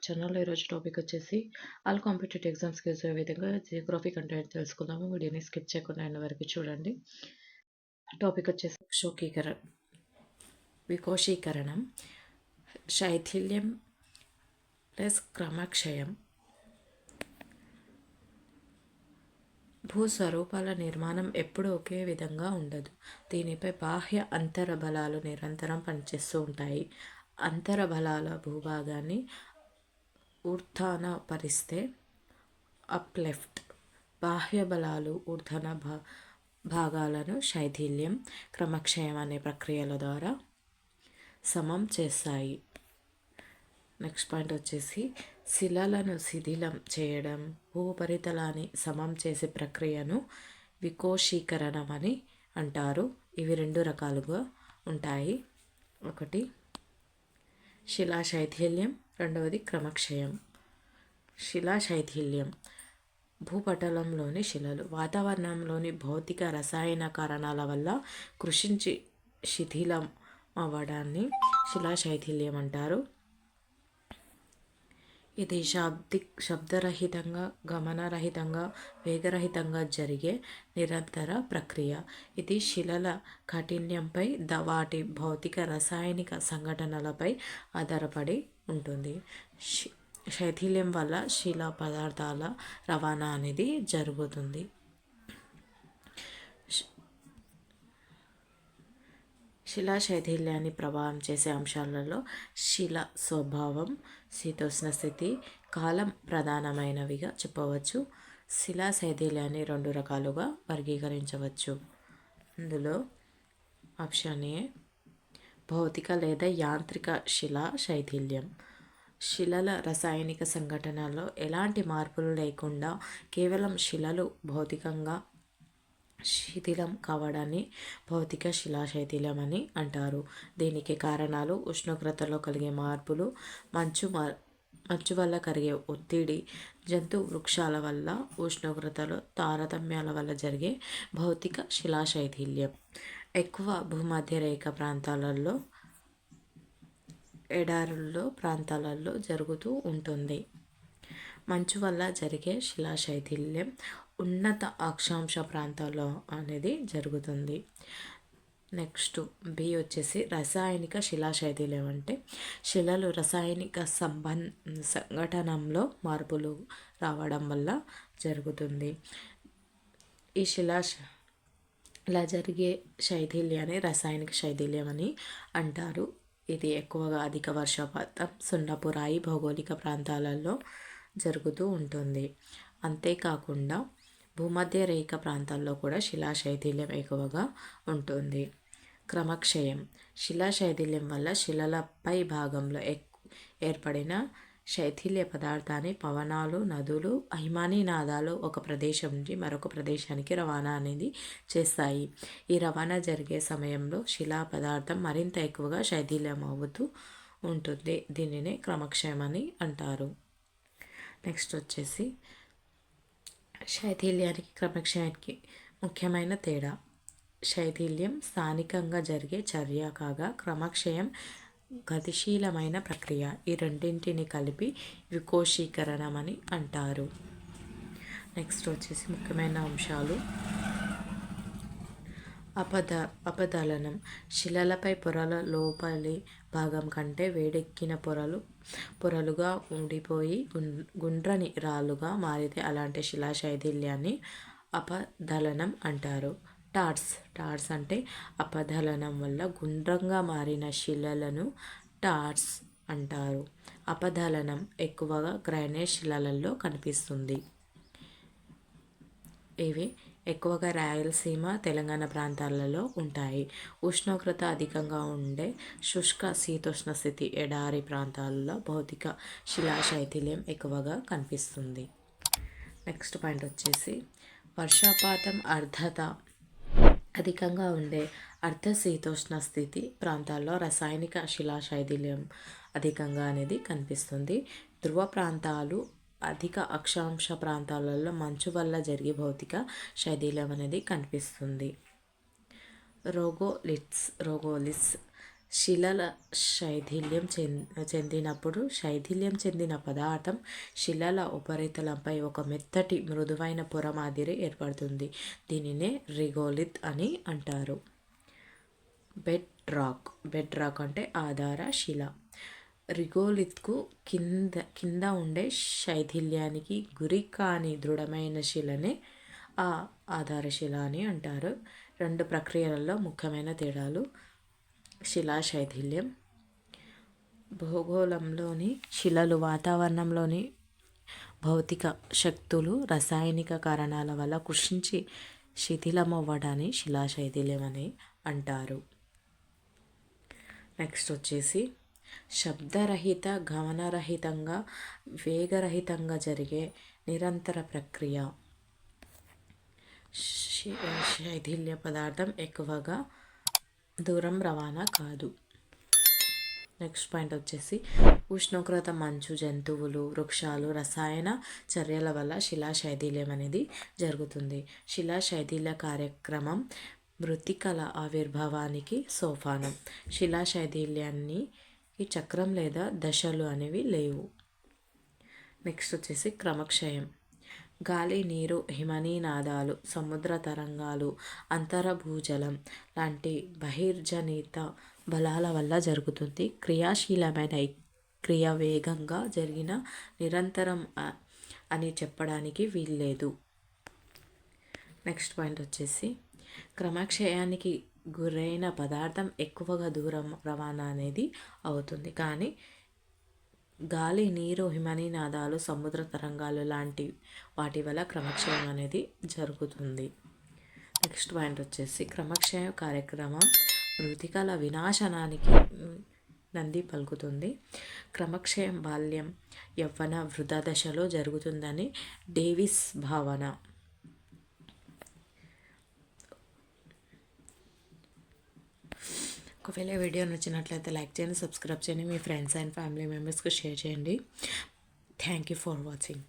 ఛానల్‌లో ఈరోజు టాపిక్ వచ్చేసి ఆల్ కాంపిటేటివ్ ఎగ్జామ్స్‌కి యూజ్ అయ్యే విధంగా జియోగ్రఫీ కంటెంట్ తెలుసుకుందాము. వీడియోని స్కిప్ చేయకుండా ఎండ్ వరకు చూడండి. టాపిక్ వచ్చేసి వికోశీకరణం, శైథిల్యం ప్లస్ క్రమక్షయం. భూస్వరూపాల నిర్మాణం ఎప్పుడూ ఒకే విధంగా ఉండదు. దీనిపై బాహ్య అంతర బలాలు నిరంతరం పనిచేస్తూ ఉంటాయి. అంతర బలాల భూభాగాన్ని ఊర్ధ్వాన పరిస్తే అప్ లెఫ్ట్, బాహ్య బలాలు ఊర్ధ్వన భాగాలను శైథిల్యం, క్రమక్షయం అనే ప్రక్రియల ద్వారా సమం చేస్తాయి. నెక్స్ట్ పాయింట్ వచ్చేసి శిలలను శిథిలం చేయడం, భూపరితలాన్ని సమం చేసే ప్రక్రియను వికోశీకరణం అని అంటారు. ఇవి రెండు రకాలుగా ఉంటాయి. ఒకటి శిలా శైథిల్యం, రెండవది క్రమక్షయం. శిలా శైథిల్యం భూపటలంలోని శిలలు వాతావరణంలోని భౌతిక రసాయన కారణాల వల్ల కృషించి శిథిలం అవ్వడాన్ని శిలా శైథిల్యం అంటారు. ఇది శబ్దరహితంగా, గమనరహితంగా, వేగరహితంగా జరిగే నిరంతర ప్రక్రియ. ఇది శిలల కాఠిన్యంపై, వాటి భౌతిక రసాయనిక సంఘటనలపై ఆధారపడి ఉంటుంది. శైథిల్యం వల్ల శిలా పదార్థాల రవాణా అనేది జరుగుతుంది. శిలా శైథిల్యాన్ని ప్రభావం చేసే అంశాలలో శిల స్వభావం, శీతోష్ణ స్థితి, కాలం ప్రధానమైనవిగా చెప్పవచ్చు. శిలా శైథిల్యాన్ని రెండు రకాలుగా వర్గీకరించవచ్చు. అందులో ఆప్షన్ ఏ భౌతిక లేదా యాంత్రిక శిలా శైథిల్యం. శిలల రసాయనిక సంఘటనలో ఎలాంటి మార్పులు లేకుండా కేవలం శిలలు భౌతికంగా శిథిలం కావడాన్ని భౌతిక శిలా శైథిల్యం అని అంటారు. దీనికి కారణాలు ఉష్ణోగ్రతలో కలిగే మార్పులు, మంచు వల్ల కలిగే ఒత్తిడి, జంతు వృక్షాల వల్ల ఉష్ణోగ్రతలో తారతమ్యాల వల్ల జరిగే భౌతిక శిలా శైథిల్యం. ఎక్కువ భూమధ్య రేఖ ప్రాంతాలలో, ఎడారుల్లో ప్రాంతాలలో జరుగుతూ ఉంటుంది. మంచు వల్ల జరిగే శిలా శైథిల్యం ఉన్నత అక్షాంశ ప్రాంతాల్లో అనేది జరుగుతుంది. నెక్స్ట్ బి వచ్చేసి రసాయనిక శిలా శైథిల్యం. అంటే శిలలు రసాయనిక సంఘటనంలో మార్పులు రావడం వల్ల జరుగుతుంది. ఈ ఇలా జరిగే శైథిల్యాన్ని రసాయనిక శైథిల్యం అని అంటారు. ఇది ఎక్కువగా అధిక వర్షపాతం, సున్నపు రాయి భౌగోళిక ప్రాంతాలలో జరుగుతూ ఉంటుంది. అంతేకాకుండా భూమధ్య రేఖ ప్రాంతాల్లో కూడా శిలా శైథిల్యం ఎక్కువగా ఉంటుంది. క్రమక్షయం శిలా శైథిల్యం వల్ల శిలల పై భాగంలో ఏర్పడిన శైథిల్య పదార్థాన్ని పవనాలు, నదులు, హిమానీనాదాలు ఒక ప్రదేశం నుంచి మరొక ప్రదేశానికి రవాణా అనేది చేస్తాయి. ఈ రవాణా జరిగే సమయంలో శిలా పదార్థం మరింత ఎక్కువగా శైథిల్యం అవుతూ ఉంటుంది. దీనినే క్రమక్షయం అని అంటారు. నెక్స్ట్ వచ్చేసి శైథిల్యానికి క్రమక్షయానికి ముఖ్యమైన తేడా. శైథిల్యం స్థానికంగా జరిగే చర్య కాగా క్రమక్షయం గతిశీలమైన ప్రక్రియ. ఈ రెండింటిని కలిపి వికోశీకరణం అని అంటారు. నెక్స్ట్ వచ్చేసి ముఖ్యమైన అంశాలు. అపదలనం శిలలపై పొరల లోపలి భాగం కంటే వేడెక్కిన పొరలుగా ఉండిపోయి గుండ్రని రాళ్ళుగా మారితే అలాంటి శిలా శైథిల్యాన్ని అపదలనం అంటారు. టార్స్ అంటే అపదలనం వల్ల గుండ్రంగా మారిన శిలలను టార్స్ అంటారు. అపదలనం ఎక్కువగా గ్రైనేట్ శిలలలో కనిపిస్తుంది. ఇవి ఎక్కువగా రాయలసీమ, తెలంగాణ ప్రాంతాలలో ఉంటాయి. ఉష్ణోగ్రత అధికంగా ఉండే శుష్క శీతోష్ణ స్థితి ఎడారి ప్రాంతాలలో భౌతిక శిలా శైథిల్యం ఎక్కువగా కనిపిస్తుంది. నెక్స్ట్ పాయింట్ వచ్చేసి వర్షపాతం అధికంగా ఉండే అర్ధ శీతోష్ణ స్థితి ప్రాంతాల్లో రసాయనిక శిలా శైథిల్యం అధికంగా అనేది కనిపిస్తుంది. ధ్రువ ప్రాంతాలు, అధిక అక్షాంశ ప్రాంతాలలో మంచు వల్ల జరిగే భౌతిక శైథిల్యం అనేది కనిపిస్తుంది. రోగోలిత్స్ శిలల శైథిల్యం చెందిన పదార్థం శిలల ఉపరితలంపై ఒక మెత్తటి మృదువైన పొర మాదిరి ఏర్పడుతుంది. దీనినే రిగోలిత్ అని అంటారు. బెడ్ రాక్ అంటే ఆధార శిల. రిగోలిత్కు కింద ఉండే శైథిల్యానికి గురి కాని దృఢమైన శిలనే ఆధారశిల అని అంటారు. రెండు ప్రక్రియలలో ముఖ్యమైన తేడాలు. శిలా శైథిల్యం. భూగోళంలోని శిలలు వాతావరణంలోని భౌతిక శక్తులు, రసాయనిక కారణాల వల్ల కృషించి శిథిలమవ్వడాన్ని శిలా శైథిల్యం అని అంటారు. నెక్స్ట్ వచ్చేసి శబ్దరహిత, గమనరహితంగా, వేగరహితంగా జరిగే నిరంతర ప్రక్రియ. శైథిల్య పదార్థం ఎక్కువగా దూరం రవాణా కాదు. నెక్స్ట్ పాయింట్ వచ్చేసి ఉష్ణోగ్రత, మంచు, జంతువులు, వృక్షాలు, రసాయన చర్యల వల్ల శిలా శైథిల్యం అనేది జరుగుతుంది. శిలా శైథిల్య కార్యక్రమం మృత్తికల ఆవిర్భావానికి సోపానం. శిలా శైథిల్యానికి చక్రం లేదా దశలు అనేవి లేవు. నెక్స్ట్ వచ్చేసి క్రమక్షయం. గాలి, నీరు, హిమనీనాదాలు, సముద్ర తరంగాలు, అంతరభూజలం లాంటి బహిర్జనిత బలాల వల్ల జరుగుతుంది. క్రియాశీలమైన క్రియ వేగంగా జరిగిన నిరంతరం అని చెప్పడానికి వీల్లేదు. నెక్స్ట్ పాయింట్ వచ్చేసి క్రమక్షయానికి గురైన పదార్థం ఎక్కువగా దూరం రవాణా అనేది అవుతుంది. కానీ గాలి, నీరు, హిమనీనాదాలు, సముద్ర తరంగాలు లాంటి వాటి వల్ల క్రమక్షయం అనేది జరుగుతుంది. నెక్స్ట్ పాయింట్ వచ్చేసి క్రమక్షయ కార్యక్రమం మృతికల వినాశనానికి నంది పలుకుతుంది. క్రమక్షయం బాల్యం, యవ్వన, వృద్ధ దశలో జరుగుతుందని డేవిస్ భావన. ఒకవేళ వీడియో నచ్చినట్లయితే లైక్ చేయండి, సబ్స్క్రైబ్ చేయండి, మీ ఫ్రెండ్స్ అండ్ ఫ్యామిలీ మెంబర్స్కి షేర్ చేయండి. Thank you for watching.